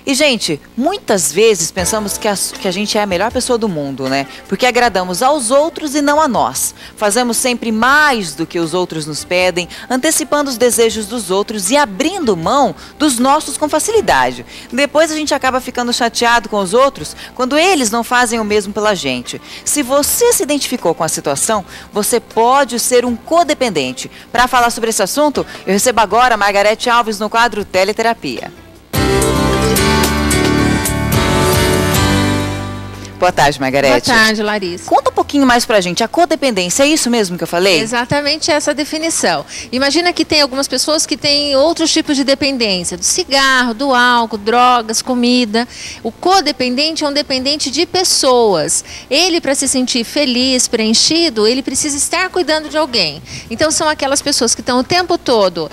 E, gente, muitas vezes pensamos que a gente é a melhor pessoa do mundo, né? Porque agradamos aos outros e não a nós. Fazemos sempre mais do que os outros nos pedem, antecipando os desejos dos outros e abrindo mão dos nossos com facilidade. Depois a gente acaba ficando chateado com os outros quando eles não fazem o mesmo pela gente. Se você se identificou com a situação, você pode ser um codependente. Para falar sobre esse assunto, eu recebo agora a Margarete Alves no quadro Teleterapia. Boa tarde, Margarete. Boa tarde, Larissa. Conta um pouquinho mais pra gente, a codependência, é isso mesmo que eu falei? Exatamente essa definição. Imagina que tem algumas pessoas que têm outros tipos de dependência, do cigarro, do álcool, drogas, comida. O codependente é um dependente de pessoas. Ele, para se sentir feliz, preenchido, ele precisa estar cuidando de alguém. Então, são aquelas pessoas que estão o tempo todo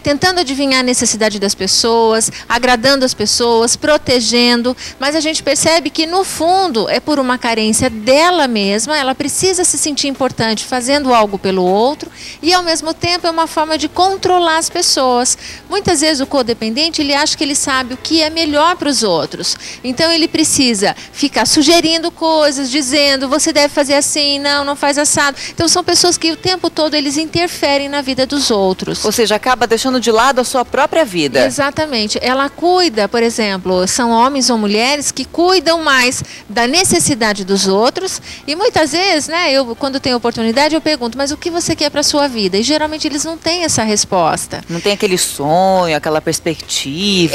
tentando adivinhar a necessidade das pessoas, agradando as pessoas, protegendo, mas a gente percebe que, no fundo, é por uma carência dela mesma, ela precisa se sentir importante fazendo algo pelo outro e, ao mesmo tempo, é uma forma de controlar as pessoas. Muitas vezes o codependente, ele acha que ele sabe o que é melhor para os outros. Então, ele precisa ficar sugerindo coisas, dizendo, você deve fazer assim, não faz assado. Então, são pessoas que o tempo todo eles interferem na vida dos outros. Ou seja, acaba deixando de lado a sua própria vida. Exatamente. Ela cuida, por exemplo, são homens ou mulheres que cuidam mais da necessidade dos outros e muitas vezes, né, quando tenho oportunidade, eu pergunto, mas o que você quer para a sua vida? E geralmente eles não têm essa resposta. Não tem aquele sonho, aquela perspectiva.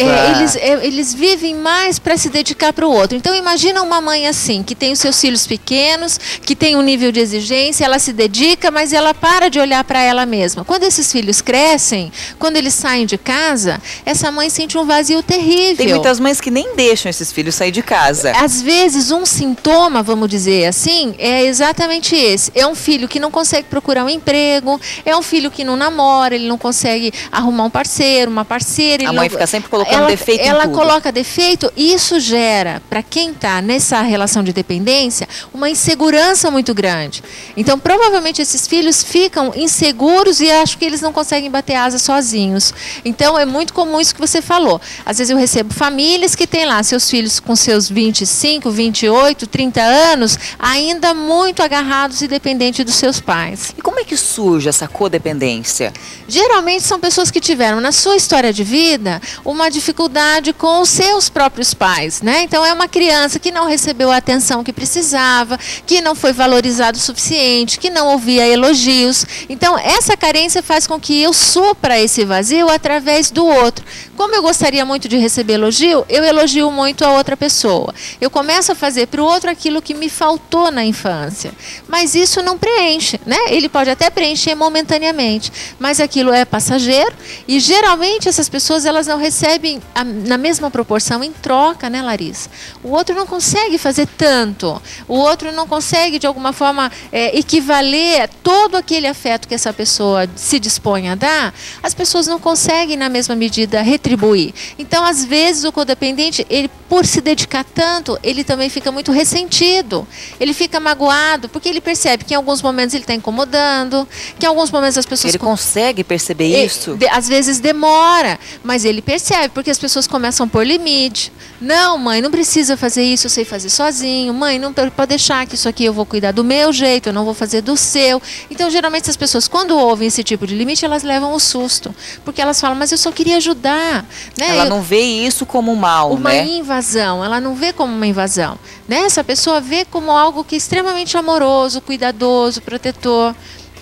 Eles vivem mais para se dedicar para o outro. Então imagina uma mãe assim, que tem os seus filhos pequenos, que tem um nível de exigência, ela se dedica, mas ela para de olhar para ela mesma. Quando esses filhos crescem, quando eles saem de casa, essa mãe sente um vazio terrível. Tem muitas mães que nem deixam esses filhos sair de casa. Às vezes um sintoma, vamos dizer assim, é exatamente esse. É um filho que não consegue procurar um emprego, é um filho que não namora, ele não consegue arrumar um parceiro, uma parceira. A mãe fica sempre colocando defeito em tudo. Ela coloca defeito e isso gera, para quem está nessa relação de dependência, uma insegurança muito grande. Então, provavelmente esses filhos ficam inseguros e acham que eles não conseguem bater asa sozinhos. Então, é muito comum isso que você falou. Às vezes eu recebo famílias que têm lá seus filhos com seus 25, 28, 30 anos, ainda muito agarrados e dependentes dos seus pais. E como é que surge essa codependência? Geralmente são pessoas que tiveram na sua história de vida uma dificuldade com os seus próprios pais, né? Então é uma criança que não recebeu a atenção que precisava, que não foi valorizado o suficiente, que não ouvia elogios. Então essa carência faz com que eu supra esse vazio através do outro. Como eu gostaria muito de receber elogio, eu elogio muito a outra pessoa. Eu começo a fazer para o outro aquilo que me faltou na infância. Mas isso não preenche, né? Ele pode até preencher momentaneamente, mas aquilo é passageiro e geralmente essas pessoas elas não recebem na mesma proporção em troca, né, Larissa? O outro não consegue fazer tanto, o outro não consegue de alguma forma equivaler todo aquele afeto que essa pessoa se dispõe a dar, as pessoas não conseguem na mesma medida retribuir. Então, às vezes o codependente, ele por se dedicar tanto, ele também fica muito ressentido, ele fica magoado, porque ele percebe que em alguns momentos ele está incomodando, que em alguns momentos as pessoas... Ele consegue perceber isso? Às vezes demora, mas ele percebe, porque as pessoas começam a pôr limite. Não, mãe, não precisa fazer isso, eu sei fazer sozinho. Mãe, não pode deixar que isso aqui eu vou cuidar do meu jeito, eu não vou fazer do seu. Então, geralmente, as pessoas, quando ouvem esse tipo de limite, elas levam o susto, porque elas falam, mas eu só queria ajudar. Né? Ela não vê isso como mal, uma né? invasão, ela não vê como uma invasão. Né? Essa pessoa vê como algo que é extremamente amoroso, cuidadoso, protetor.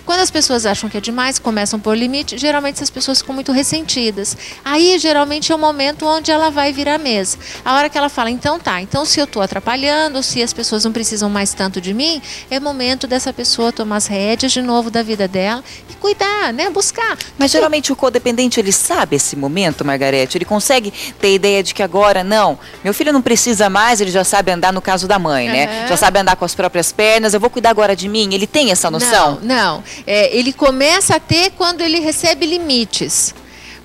Quando as pessoas acham que é demais, começam por limite, geralmente essas pessoas ficam muito ressentidas. Aí, geralmente, é o momento onde ela vai virar a mesa. A hora que ela fala, então tá, então se eu estou atrapalhando, se as pessoas não precisam mais tanto de mim, é momento dessa pessoa tomar as rédeas de novo da vida dela e cuidar, né, buscar. Mas geralmente o codependente, ele sabe esse momento, Margarete? Ele consegue ter ideia de que agora, não, meu filho não precisa mais, ele já sabe andar no caso da mãe, né? Já sabe andar com as próprias pernas, eu vou cuidar agora de mim. Ele tem essa noção? Não. Ele começa a ter quando ele recebe limites.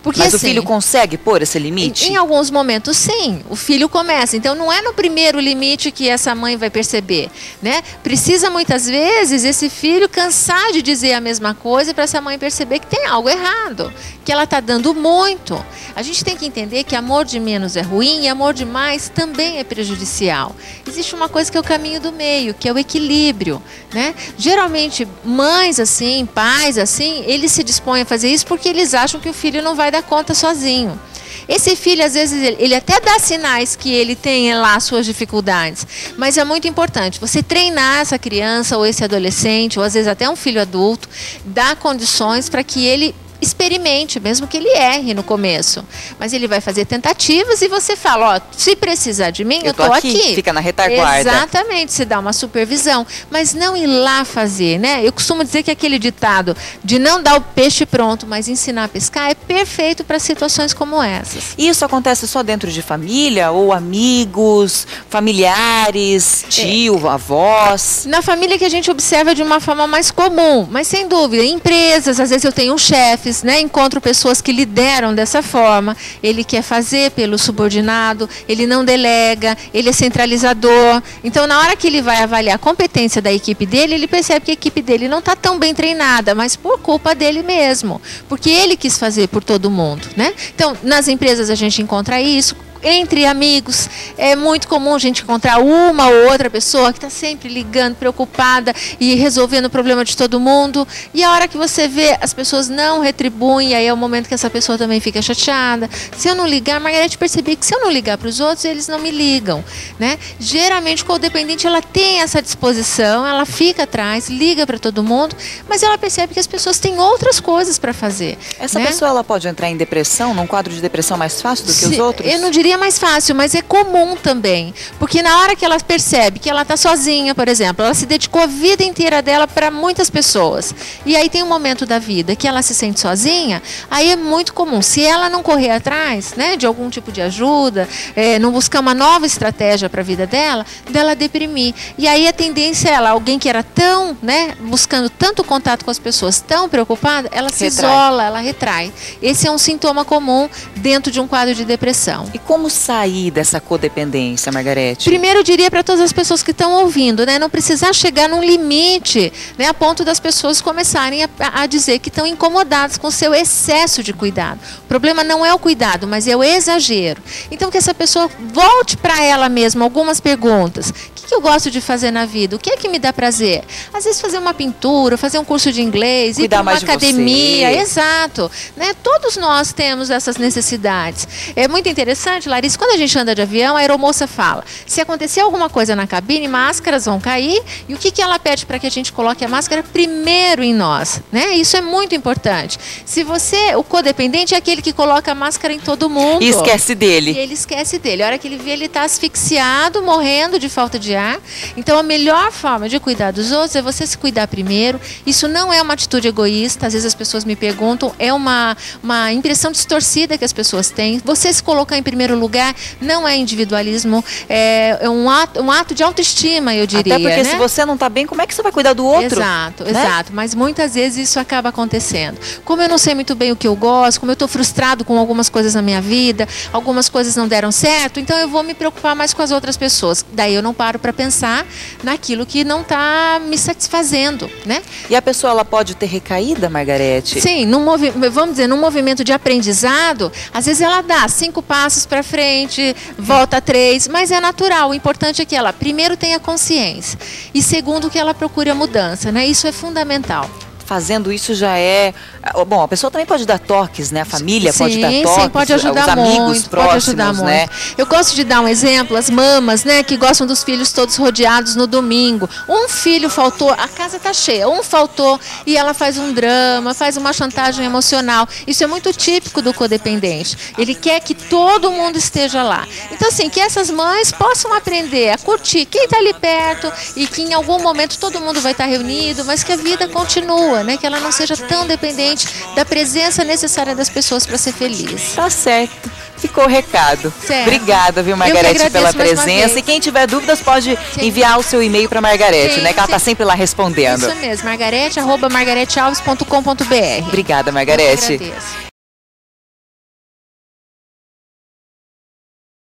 Porque, Mas assim, o filho consegue pôr esse limite? Em alguns momentos, sim. O filho começa. Então, não é no primeiro limite que essa mãe vai perceber, né? Precisa, muitas vezes, esse filho cansar de dizer a mesma coisa para essa mãe perceber que tem algo errado, que ela está dando muito. A gente tem que entender que amor de menos é ruim e amor de mais também é prejudicial. Existe uma coisa que é o caminho do meio, que é o equilíbrio, né? Geralmente, mães assim, pais assim, eles se dispõem a fazer isso porque eles acham que o filho não vai dar conta sozinho. Esse filho, às vezes, ele até dá sinais que ele tem lá suas dificuldades, mas é muito importante você treinar essa criança ou esse adolescente, ou às vezes até um filho adulto, dar condições para que ele experimente, mesmo que ele erre no começo. Mas ele vai fazer tentativas e você fala, ó, se precisar de mim, eu tô aqui. Fica na retaguarda. Exatamente, se dá uma supervisão. Mas não ir lá fazer, né? Eu costumo dizer que aquele ditado de não dar o peixe pronto, mas ensinar a pescar, é perfeito para situações como essas. E isso acontece só dentro de família ou amigos, familiares, tio, avós? Na família que a gente observa de uma forma mais comum, mas sem dúvida, em empresas, às vezes eu tenho um chefe, né, encontro pessoas que lideram dessa forma, ele quer fazer pelo subordinado, ele não delega, ele é centralizador. Então, na hora que ele vai avaliar a competência da equipe dele, ele percebe que a equipe dele não está tão bem treinada, mas por culpa dele mesmo, porque ele quis fazer por todo mundo, né? Então, nas empresas a gente encontra isso. Entre amigos, é muito comum a gente encontrar uma ou outra pessoa que está sempre ligando, preocupada e resolvendo o problema de todo mundo. E a hora que você vê, as pessoas não retribuem, aí é o momento que essa pessoa também fica chateada. Se eu não ligar, Margarete, percebi que se eu não ligar para os outros, eles não me ligam, né? Geralmente, o codependente, ela tem essa disposição, ela fica atrás, liga para todo mundo, mas ela percebe que as pessoas têm outras coisas para fazer. Essa né? pessoa, ela pode entrar em depressão, num quadro de depressão mais fácil do que os outros? Eu não diria mais fácil, mas é comum também, porque na hora que ela percebe que ela está sozinha, por exemplo, ela se dedicou a vida inteira dela para muitas pessoas, e aí tem um momento da vida que ela se sente sozinha, aí é muito comum, se ela não correr atrás, né, de algum tipo de ajuda, não buscar uma nova estratégia para a vida dela deprimir, e aí a tendência é ela, alguém que era tão, né, buscando tanto contato com as pessoas, tão preocupada, ela se isola, ela retrai. Esse é um sintoma comum dentro de um quadro de depressão. E como sair dessa codependência, Margarete? Primeiro, eu diria para todas as pessoas que estão ouvindo, né, não precisar chegar num limite, né, a ponto das pessoas começarem a dizer que estão incomodadas com o seu excesso de cuidado. O problema não é o cuidado, mas é o exagero. Então, que essa pessoa volte para ela mesma algumas perguntas. O que eu gosto de fazer na vida? O que é que me dá prazer? Às vezes fazer uma pintura, fazer um curso de inglês, ir para uma academia. Exato. Né? Todos nós temos essas necessidades. É muito interessante, Larissa, quando a gente anda de avião, a aeromoça fala, se acontecer alguma coisa na cabine, máscaras vão cair, e o que ela pede para que a gente coloque a máscara primeiro em nós? Né? Isso é muito importante. Se você, o codependente é aquele que coloca a máscara em todo mundo. E esquece dele. E ele esquece dele. A hora que ele vê, ele está asfixiado, morrendo de falta de ar. Então, a melhor forma de cuidar dos outros é você se cuidar primeiro. Isso não é uma atitude egoísta. Às vezes as pessoas me perguntam, é uma impressão distorcida que as pessoas têm. Você se colocar em primeiro lugar não é individualismo, é um ato de autoestima, eu diria. Até porque, né? Se você não está bem, como é que você vai cuidar do outro? Exato, né? Exato. Mas muitas vezes isso acaba acontecendo. Como eu não sei muito bem o que eu gosto, como eu estou frustrado com algumas coisas na minha vida, algumas coisas não deram certo, então eu vou me preocupar mais com as outras pessoas. Daí eu não paro para pensar naquilo que não está me satisfazendo, né? E a pessoa, ela pode ter recaída, Margarete? Sim, vamos dizer, num movimento de aprendizado, às vezes ela dá 5 passos para frente, volta 3, mas é natural. O importante é que ela, primeiro, tenha consciência e, segundo, que ela procure a mudança, né? Isso é fundamental. Fazendo isso já é... Bom, a pessoa também pode dar toques, né? A família pode dar toques, sim, pode ajudar os amigos muito, próximos, pode ajudar né? muito. Eu gosto de dar um exemplo, as mamas, né, que gostam dos filhos todos rodeados no domingo. Um filho faltou, a casa tá cheia, um faltou e ela faz um drama, faz uma chantagem emocional. Isso é muito típico do codependente. Ele quer que todo mundo esteja lá. Então, assim, que essas mães possam aprender a curtir quem está ali perto e que em algum momento todo mundo vai estar reunido, mas que a vida continua, né? Que ela não seja tão dependente da presença necessária das pessoas para ser feliz. Tá certo. Ficou o recado. Certo. Obrigada, viu, Margarete, pela presença. E quem tiver dúvidas pode enviar o seu e-mail para Margarete, né? Que ela está sempre lá respondendo. Isso mesmo, margarete@margaretealves.com.br. Obrigada, Margarete. Eu que agradeço.